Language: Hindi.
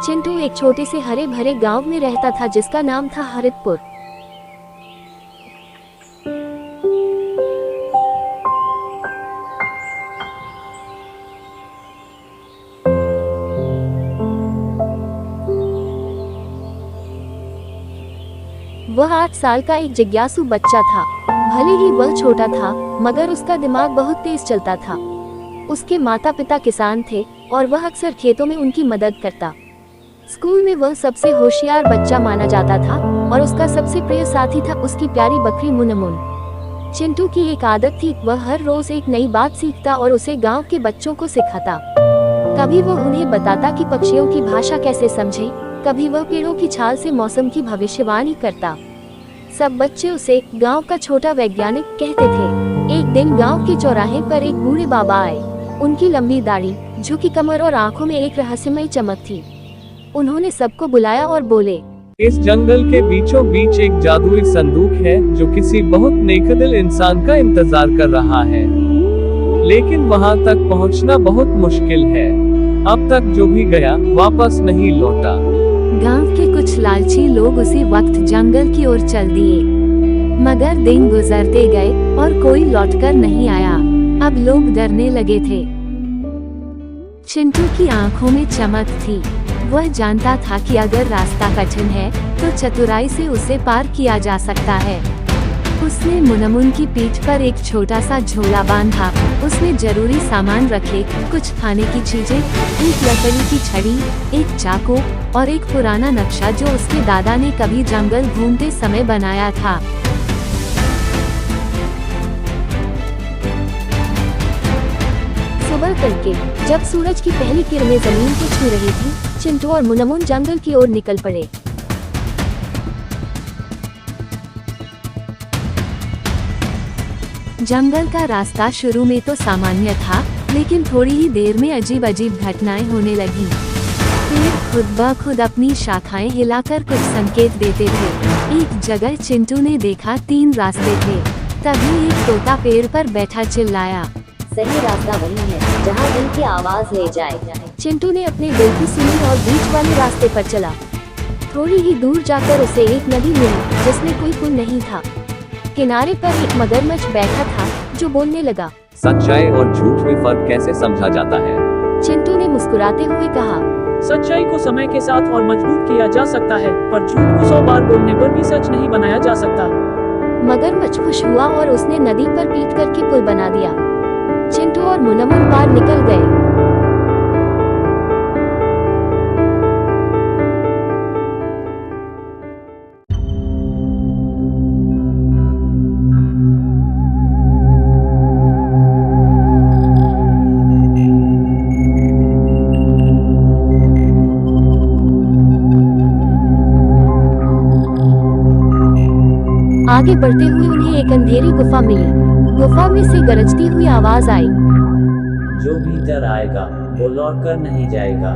चिंटू एक छोटे से हरे भरे गांव में रहता था जिसका नाम था हरितपुर। वह 8 साल का एक जिज्ञासु बच्चा था। भले ही वह छोटा था, मगर उसका दिमाग बहुत तेज चलता था। उसके माता पिता किसान थे और वह अक्सर खेतों में उनकी मदद करता। स्कूल में वह सबसे होशियार बच्चा माना जाता था और उसका सबसे प्रिय साथी था उसकी प्यारी बकरी मुनमुन। चिंटू की एक आदत थी, वह हर रोज एक नई बात सीखता और उसे गांव के बच्चों को सिखाता। कभी वह उन्हें बताता कि पक्षियों की भाषा कैसे समझें, कभी वह पेड़ों की छाल से मौसम की भविष्यवाणी करता। सब बच्चे उसे गांव का छोटा वैज्ञानिक कहते थे। एक दिन गांव के चौराहे पर एक बूढ़े बाबा आए। उनकी लंबी दाढ़ी, झुकी कमर और आंखों में एक रहस्यमय चमक थी। उन्होंने सबको बुलाया और बोले, इस जंगल के बीचों बीच एक जादुई संदूक है जो किसी बहुत नेकदिल इंसान का इंतजार कर रहा है, लेकिन वहां तक पहुंचना बहुत मुश्किल है। अब तक जो भी गया वापस नहीं लौटा। गांव के कुछ लालची लोग उसी वक्त जंगल की ओर चल दिए, मगर दिन गुजरते गए और कोई लौटकर नहीं आया। अब लोग डरने लगे थे। चिंटू की आंखों में चमक थी। वह जानता था कि अगर रास्ता कठिन है तो चतुराई से उसे पार किया जा सकता है। उसने मुनमुन की पीठ पर एक छोटा सा झोला बांधा। उसमें जरूरी सामान रखे, कुछ खाने की चीजें, एक लकड़ी की छड़ी, एक चाकू और एक पुराना नक्शा जो उसके दादा ने कभी जंगल घूमते समय बनाया था। सुबह तड़के जब सूरज की पहली किरणें जमीन को छू रही थी, चिंटू और मुनमुन जंगल की ओर निकल पड़े। जंगल का रास्ता शुरू में तो सामान्य था, लेकिन थोड़ी ही देर में अजीब अजीब घटनाएं होने लगी। पेड़ खुद ब खुद अपनी शाखाएं हिलाकर कुछ संकेत देते थे। एक जगह चिंटू ने देखा 3 रास्ते थे। तभी एक तोता पेड़ पर बैठा चिल्लाया, सही रास्ता वही है जहाँ दिल की आवाज ले जाए। चिंटू ने अपने दिल की सुनी और बीच वाले रास्ते पर चला। थोड़ी ही दूर जाकर उसे एक नदी मिली जिसमें कोई पुल नहीं था। किनारे पर एक मगरमच्छ बैठा था जो बोलने लगा, सच्चाई और झूठ में फर्क कैसे समझा जाता है? चिंटू ने मुस्कुराते हुए कहा, सच्चाई को समय के साथ और मजबूत किया जा सकता है, पर झूठ को 100 बार बोलने पर भी सच नहीं बनाया जा सकता। मगरमच्छ खुश हुआ और उसने नदी पर पीट करके पुल बना दिया। चिंटू और मुनमुन पार निकल गए। आगे बढ़ते हुए उन्हें एक अंधेरी गुफा मिली। गुफा में से गरजती हुई आवाज आई, जो भीतर आएगा वो लौट कर नहीं जाएगा।